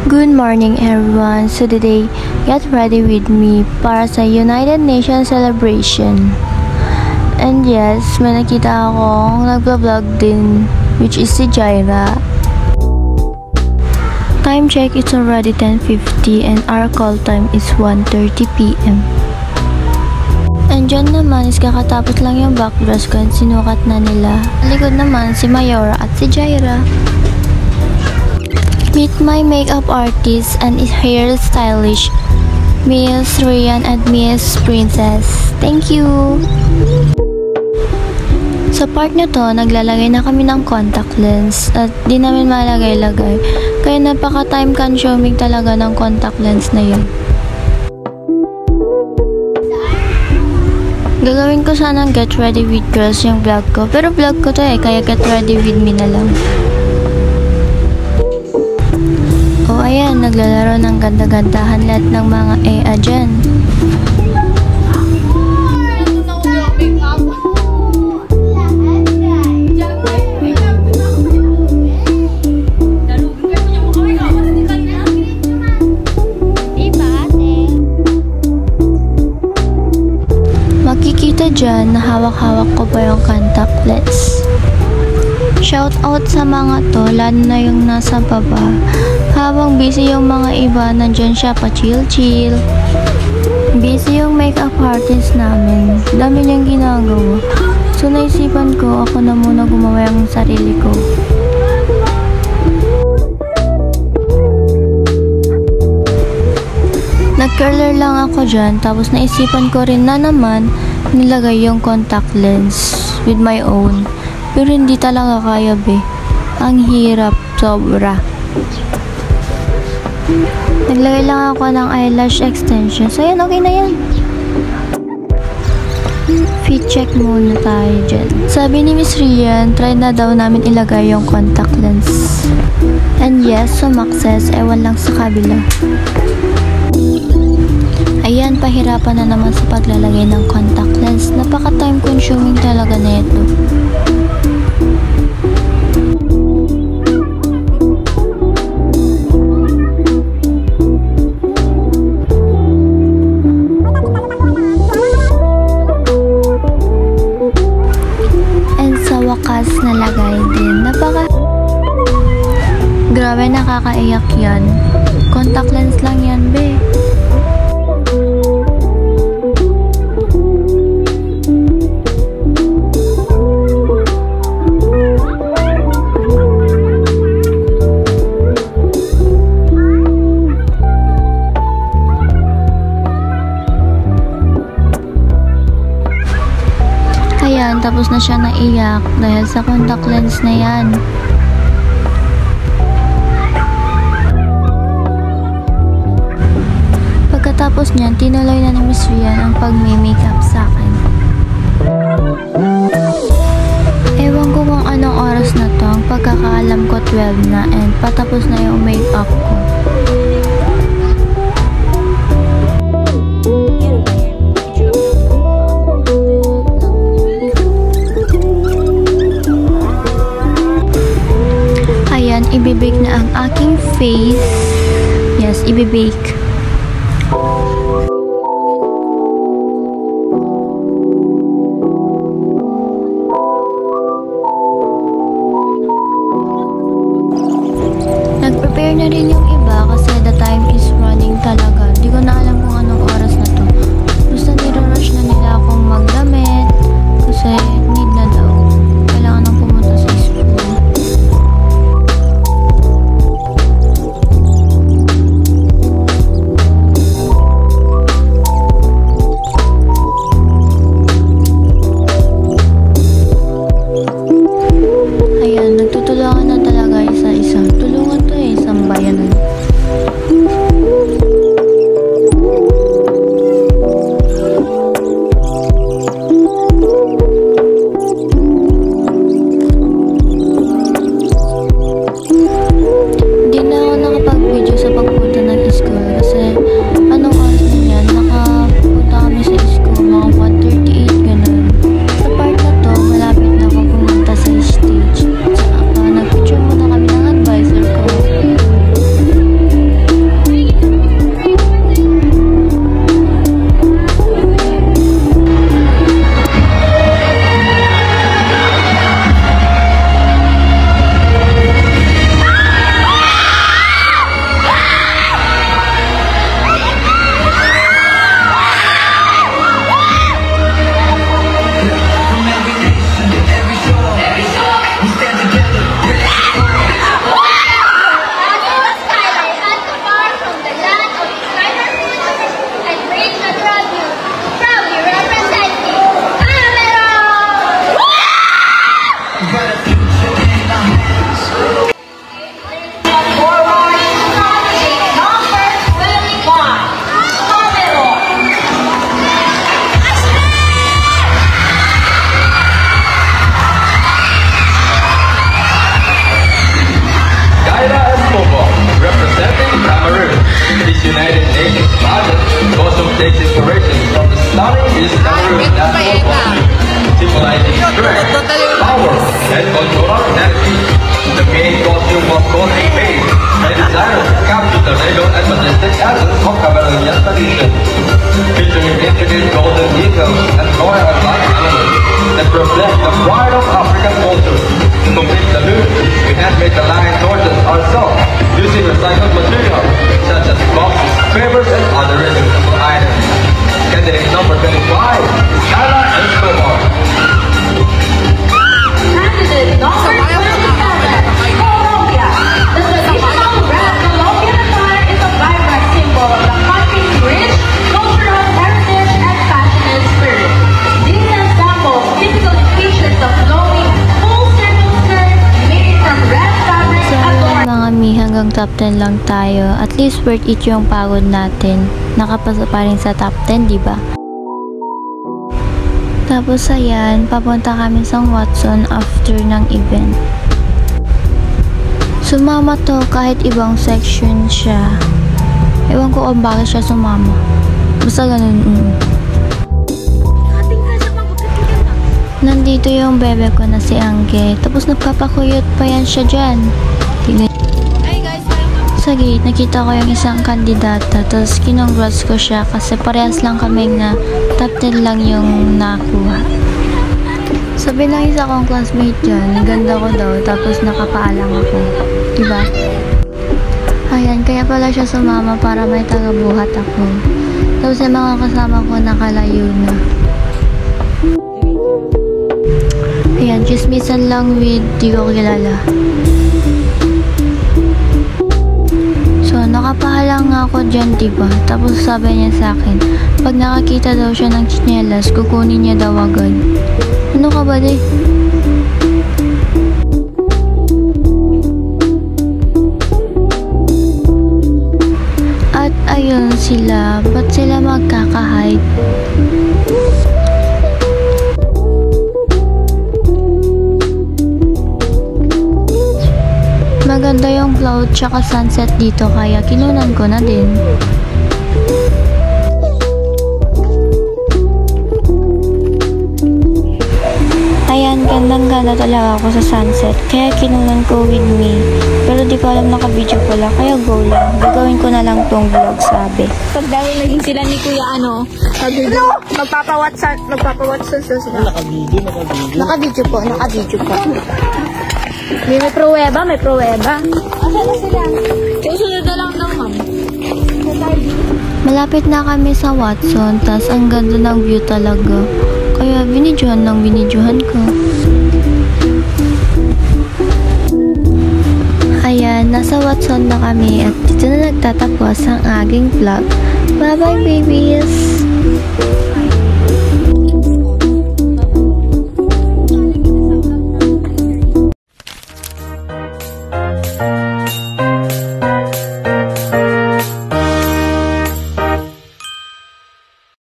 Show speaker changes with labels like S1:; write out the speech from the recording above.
S1: Good morning everyone. So today, get ready with me para sa United Nations celebration. And yes, may nakita akong nagba-vlog din, which is si Jaira. Time check, it's already 10:50 and our call time is 1:30 PM. And dyan naman is kakatapos lang yung backdress ko at sinukat na nila. Likod naman si Mayora at si Jaira. Meet my makeup artist and hair stylist, Miss Ryan and Miss Princess. Thank you! Sa part na to, naglalagay na kami ng contact lens at di namin malagay-lagay. Kaya napaka time consuming talaga ng contact lens na yun. Gagawin ko sanang get ready with girls yung vlog ko. Pero vlog ko to kaya get ready with me na lang. O ayan, naglalaro ng ganda-gandahan lahat ng mga EA dyan. Makikita dyan na hawak-hawak ko pa yung contact lens. Shout out sa mga to, lalo na yung nasa baba. Habang busy yung mga iba, nandyan siya pa chill-chill. Busy yung makeup artist namin. Dami niyang ginagawa. So naisipan ko, ako na muna gumawa yung sarili ko. Nag-curler lang ako dyan, tapos naisipan ko rin na naman nilagay yung contact lens with my own. Pero hindi talaga kaya be. Ang hirap, sobra. Naglagay lang ako ng eyelash extension. So yan, okay na yan. Fit check muna tayo dyan. Sabi ni Miss Rian, try na daw namin ilagay yung contact lens. And yes, sumakses. Ewan lang sa kabila. Ayan, pahirapan na naman sa paglalagay ng contact lens. Napaka time consuming talaga na ito. And sa wakas nalagay din. Grabe, nakakaiyak yan. Contact lens lang yan, be. Ayan, tapos na siya naiyak dahil sa contact lens na yan. Pagkatapos niyan, tinuloy na ni Miss Rian ang pag-makeup sa akin. Ewan ko kung anong oras na to, ang pagkakaalam ko 12 na and patapos na yung makeup ko. Ibibake na ang aking face. Yes, ibibake. Nag-prepare na rin yung iba kasi the time is running talaga. Di ko na alam kung anong oras na to. Basta niro-rush na nila akong magdamit kasi need na daw. Kailangan nang pumunta sa school. Nagtutulungan na talaga isa-isa. Tulungan to isang bayanan.
S2: and cultural heritage. The main costume was called a maze, and designers captured the regal and majestic essence of Cabalerian tradition, featuring intricate golden details and royal and light elements that reflect the pride of African culture. To complete the look, we handmade the lion torches ourselves, using recycled material such as boxes, papers, and other reusable items. Candidate number 25 is Carla Escobar.
S3: Candidate number 27, Colombia. The traditional red Colombian attire is a vibrant symbol of the country's rich cultural heritage and passionate spirit. These ensembles typically features the flowing full circle skirt made from red fabric adorned.
S1: Mga mi, hanggang top 10 lang tayo. At least worth it yung pagod natin. Nakapasa pa rin sa top 10, di ba? Tapos ayan, papunta kami sa Watson after ng event. Sumama to kahit ibang section siya. Ewan ko kung bakit siya sumama. Basta ganun. Nandito yung bebe ko na si Angge. Tapos nagpapakuyot pa yan siya dyan. Sa gate, nakita ko yung isang kandidata. Tapos kinongrats ko siya kasi parehas lang kaming na top 10 lang yung nakuha. Sabi ng isa kong classmate dyan, ang ganda ko daw, tapos nakapaalang ako. Diba? Ayan, kaya pala siya sumama para may tagabuhat ako. Tapos yung mga kasama ko nakalayo na. Ayan, chismisan lang with di ko kilala. So, nakapahalang nga ako dyan, diba? Tapos sabi niya sa akin, pag nakakita daw siya ng tsinelas, kukunin niya daw agad. Ano ka ba, di? At ayun sila, ba't sila magkaka-hide? Maganda yung cloud tsaka sunset dito kaya kinunan ko na din. Ayan, gandang-ganda talaga ako sa sunset kaya kinunan ko with me. Pero di ko alam naka-video pala kaya go lang. Gagawin ko na lang tong vlog, sabi.
S4: Pag dahil naging sila ni Kuya magpapawatsan sa sila. Naka-video po. May pruweba. Asan na sila? Susunod na lang ng ma'am.
S1: Malapit na kami sa Watson, tas ang ganda ng view talaga. Kaya binidyohan ko. Ayan, nasa Watson na kami at dito na nagtatapos ang aking vlog. Bye bye babies!